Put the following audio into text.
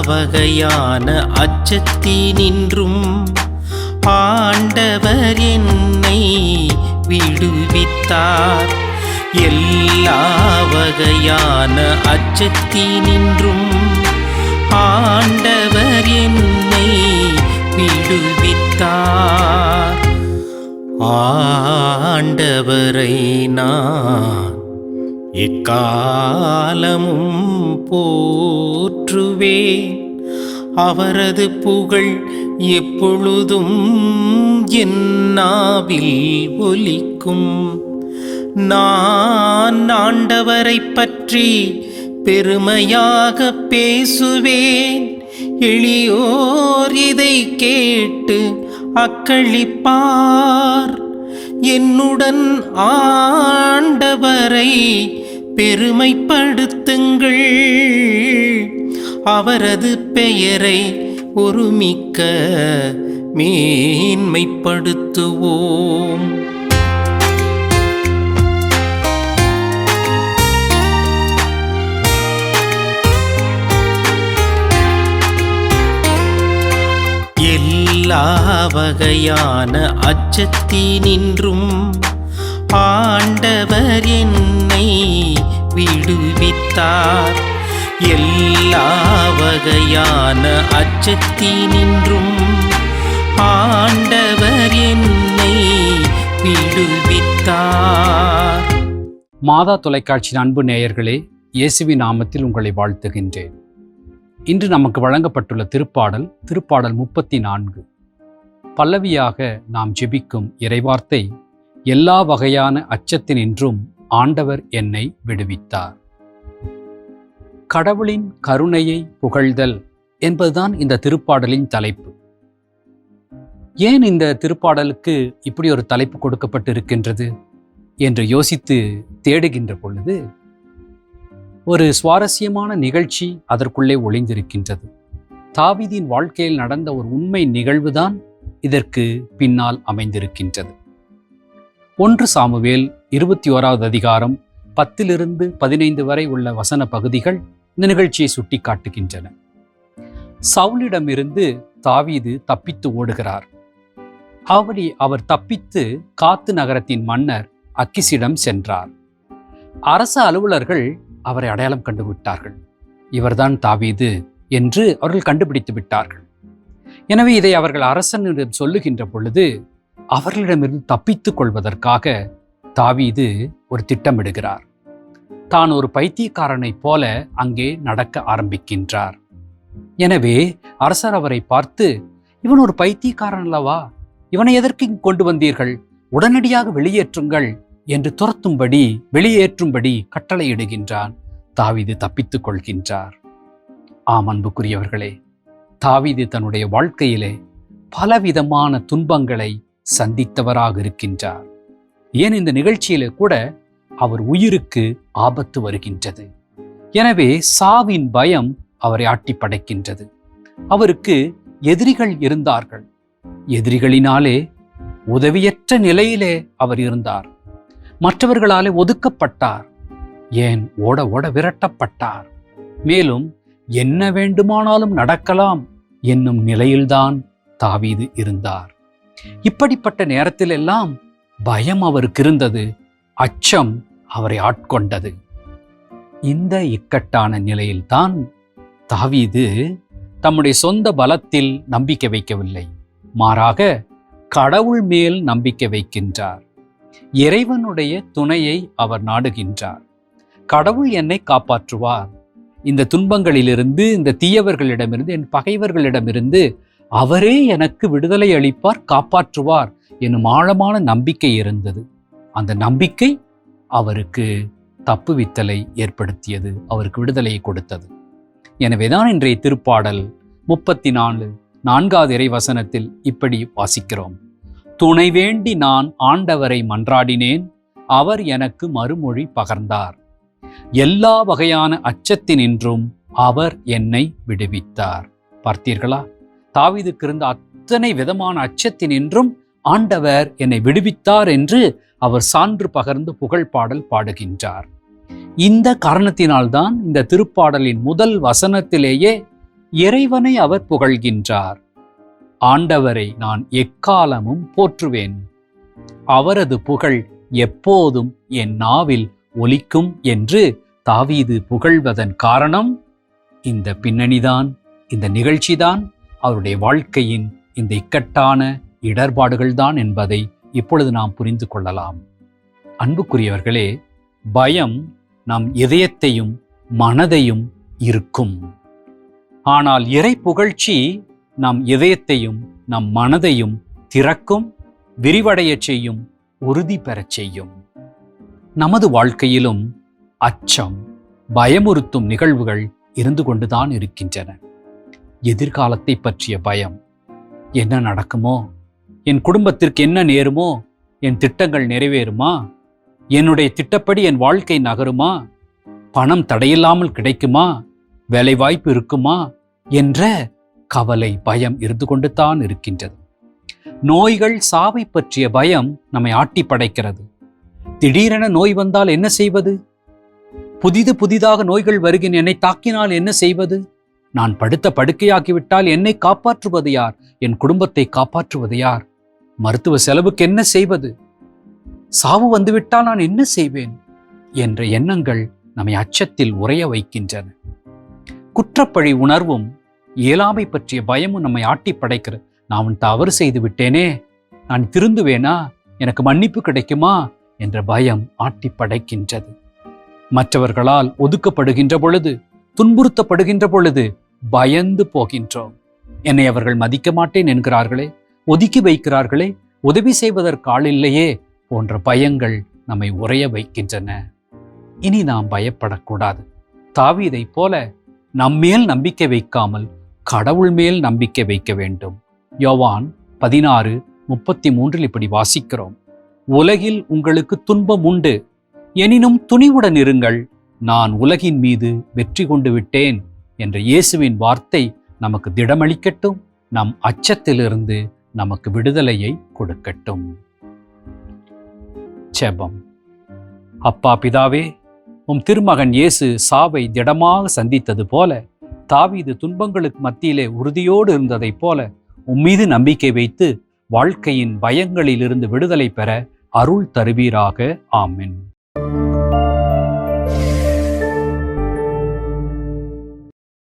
வகையான அச்சத்தினின்றும் ஆண்டவர் என்னை விடுவித்தார். எல்லா வகையான அச்சத்தினின்றும் ஆண்டவர் என்னை விடுவித்தார். ஆண்டவரை நான் எக்காலமும் போற்றுவேன். அவரது புகழ் எப்பொழுதும் என் நாவில் ஒலிக்கும். நான் ஆண்டவரை பற்றி பெருமையாக பேசுவேன். எளியோர் இதை கேட்டு அக்களிப்பார். என்னுடன் ஆண்டவரை பெருமைப்படுத்துங்கள். அவரது பெயரை ஒருமிக்க மேன்மைப்படுத்துவோம். எல்லா வகையான அச்சத்தினின்றும் ஆண்டவர் என்னை விடுவித்தார். எல்லா வகையான அச்சத்தினின்றும் ஆண்டவர் என்னை விடுவித்தார். மாதா தொலைக்காட்சியின் அன்பு நேயர்களே, இயேசுவின் நாமத்தில் உங்களை வாழ்த்துகின்றேன். இன்று நமக்கு வழங்கப்பட்டுள்ள திருப்பாடல் 34. பல்லவியாக நாம் ஜெபிக்கும் இறைவார்த்தை, எல்லா வகையான அச்சத்தினின்றும் ஆண்டவர் என்னை விடுவித்தார். கடவுளின் கருணையை புகழ்தல் என்பதுதான் இந்த திருப்பாடலின் தலைப்பு. ஏன் இந்த திருப்பாடலுக்கு இப்படி ஒரு தலைப்பு கொடுக்கப்பட்டு இருக்கின்றது என்று யோசித்து தேடுகின்ற பொழுது ஒரு சுவாரஸ்யமான நிகழ்ச்சி அதற்குள்ளே ஒளிந்திருக்கின்றது. தாவீதின் வாழ்க்கையில் நடந்த ஒரு உண்மை நிகழ்வுதான் இதற்கு பின்னால் அமைந்திருக்கின்றது. 1 சாமுவேல் 21வது அதிகாரம் 10-15 வரை உள்ள வசன பகுதிகள் இந்த நிகழ்ச்சியை சுட்டி காட்டுகின்றன. சவுலிடமிருந்து தாவீது தப்பித்து ஓடுகிறார். அவர் தப்பித்து காத்து நகரத்தின் மன்னர் அக்கிசிடம் சென்றார். அரச அலுவலர்கள் அவரை அடையாளம் கண்டுவிட்டார்கள். இவர்தான் தாவீது என்று அவர்கள் கண்டுபிடித்து விட்டார்கள். எனவே இதை அவர்கள் அரசனிடம் சொல்லுகின்ற பொழுது அவர்களிடமிருந்து தப்பித்துக் கொள்வதற்காக தாவீது ஒரு திட்டமிடுகிறார். தான் ஒரு பைத்தியக்காரனைப் போல அங்கே நடக்க ஆரம்பிக்கின்றார். எனவே அரசர் அவரை பார்த்து, இவன் ஒரு பைத்தியக்காரன் அல்லவா, இவனை எதற்கு கொண்டு வந்தீர்கள், உடனடியாக வெளியேற்றுங்கள் என்று வெளியேற்றும்படி கட்டளையிடுகின்றான். தாவீது தப்பித்துக் கொள்கின்றார். ஆம் அன்புக்குரியவர்களே, தாவீது தன்னுடைய வாழ்க்கையிலே பலவிதமான துன்பங்களை சந்தித்தவராக இருக்கின்றார். ஏன் இந்த நிகழ்ச்சியிலே கூட அவர் உயிருக்கு ஆபத்து வருகின்றது. எனவே சாவின் பயம் அவரை ஆட்டி படைக்கின்றது. அவருக்கு எதிரிகள் இருந்தார்கள். எதிரிகளினாலே உதவியற்ற நிலையிலே அவர் இருந்தார். மற்றவர்களாலே ஒதுக்கப்பட்டார். ஏன் ஓட ஓட விரட்டப்பட்டார். மேலும் என்ன வேண்டுமானாலும் நடக்கலாம் என்னும் நிலையில்தான் தாவீது இருந்தார். இப்படிப்பட்ட நேரத்திலெல்லாம் பயம் அவருக்கு இருந்தது. அச்சம் அவரை ஆட்கொண்டது. இந்த இக்கட்டான நிலையில்தான் தாவீது தம்முடைய சொந்த பலத்தில் நம்பிக்கை வைக்கவில்லை. மாறாக கடவுள் மேல் நம்பிக்கை வைக்கின்றார். இறைவனுடைய துணையை அவர் நாடுகின்றார். கடவுள் என்னை காப்பாற்றுவார். இந்த துன்பங்களிலிருந்து, இந்த தீயவர்களிடமிருந்து, என் பகைவர்களிடமிருந்து அவரே எனக்கு விடுதலை அளிப்பார், காப்பாற்றுவார் என்னும் ஆழமான நம்பிக்கை இருந்தது. அந்த நம்பிக்கை அவருக்கு தப்புவித்தலை ஏற்படுத்தியது, அவருக்கு விடுதலையை கொடுத்தது. எனவேதான் இன்றைய திருப்பாடல் 34 இறைவசனத்தில் இப்படி வாசிக்கிறோம். துணை வேண்டி நான் ஆண்டவரை மன்றாடினேன், அவர் எனக்கு மறுமொழி பகர்ந்தார். எல்லா வகையான அச்சத்தினின்றும் அவர் என்னை விடுவித்தார். பார்த்தீர்களா? தாவீதுக்கு இருந்த அத்தனை விதமான அச்சத்தினின்றும் ஆண்டவர் என்னை விடுவித்தார் என்று அவர் சான்று பகர்ந்து புகழ் பாடல் பாடுகின்றார். இந்த காரணத்தினால்தான் இந்த திருப்பாடலின் முதல் வசனத்திலேயே இறைவனை அவர் புகழ்கின்றார். ஆண்டவரை நான் எக்காலமும் போற்றுவேன். அவரது புகழ் எப்போதும் என் நாவில் ஒலிக்கும் என்று தாவீது புகழ்வதன் காரணம் இந்த பின்னணிதான், இந்த நிகழ்ச்சிதான், அவருடைய வாழ்க்கையின் இந்த இக்கட்டான இடர்பாடுகள்தான் என்பதை இப்பொழுது நாம் புரிந்து கொள்ளலாம். அன்புக்குரியவர்களே, பயம் நம் இதயத்தையும் மனதையும் இருக்கும். ஆனால் இறை புகழ்ச்சி நம் இதயத்தையும் நம் மனதையும் திறக்கும், விரிவடைய செய்யும், உறுதி பெறச் செய்யும். நமது வாழ்க்கையிலும் அச்சம், பயமுறுத்தும் நிகழ்வுகள் இருந்து கொண்டுதான் இருக்கின்றன. எதிர்காலத்தை பற்றிய பயம். என்ன நடக்குமோ? என் குடும்பத்திற்கு என்ன நேருமோ? என் திட்டங்கள் நிறைவேறுமா? என்னுடைய திட்டப்படி என் வாழ்க்கை நகருமா? பணம் தடையில்லாமல் கிடைக்குமா? வேலைவாய்ப்பு இருக்குமா? என்ற கவலை, பயம் இருந்து கொண்டு தான் இருக்கின்றது. நோய்கள், சாவை பற்றிய பயம் நம்மை ஆட்டி படைக்கிறது. திடீரென நோய் வந்தால் என்ன செய்வது? புதிதாக நோய்கள் வருகின்ற என்னை தாக்கினால் என்ன செய்வது? நான் படுத்த படுக்கையாக்கிவிட்டால் என்னை காப்பாற்றுவது யார்? என் குடும்பத்தை காப்பாற்றுவது யார்? மருத்துவ செலவுக்கு என்ன செய்வது? சாவு வந்துவிட்டால் நான் என்ன செய்வேன் என்ற எண்ணங்கள் நம்மை அச்சத்தில் உறைய வைக்கின்றன. குற்றப்பழி உணர்வும் இயலாமை பற்றிய பயமும் நம்மை ஆட்டி படைக்கிறது. நான் தவறு செய்து விட்டேனே, நான் திருந்துவேனா? எனக்கு மன்னிப்பு கிடைக்குமா என்ற பயம் ஆட்டி படைக்கின்றது. மற்றவர்களால் ஒதுக்கப்படுகின்ற பொழுது, துன்புறுத்தப்படுகின்ற பொழுது பயந்து போகின்றோம். என்னை அவர்கள் மதிக்க மாட்டேன் என்கிறார்களே, ஒதுக்கி வைக்கிறார்களே, உதவி செய்வதற்கு ஆள் இல்லையே போன்ற பயங்கள் நம்மை உறைய வைக்கின்றன. இனி நாம் பயப்படக்கூடாது. தாவீதை போல நம்மேல் நம்பிக்கை வைக்காமல் கடவுள் மேல் நம்பிக்கை வைக்க வேண்டும். யோவான் 16:33 இப்படி வாசிக்கிறோம். உலகில் உங்களுக்கு துன்பம் உண்டு, எனினும் துணிவுடன் இருங்கள், நான் உலகின் மீது வெற்றி கொண்டு விட்டேன் என்ற இயேசுவின் வார்த்தை நமக்கு திடமளிக்கட்டும், நம் அச்சத்திலிருந்து நமக்கு விடுதலையை கொடுக்கட்டும். ஜெபம். அப்பா பிதாவே, உம் திருமகன் இயேசு சாவை திடமாக சந்தித்தது போல, தாவீது துன்பங்களுக்கு மத்தியிலே உறுதியோடு இருந்ததைப் போல உம்மீது நம்பிக்கை வைத்து வாழ்க்கையின் பயங்களிலிருந்து விடுதலை பெற அருள் தருவீராக. ஆமென்.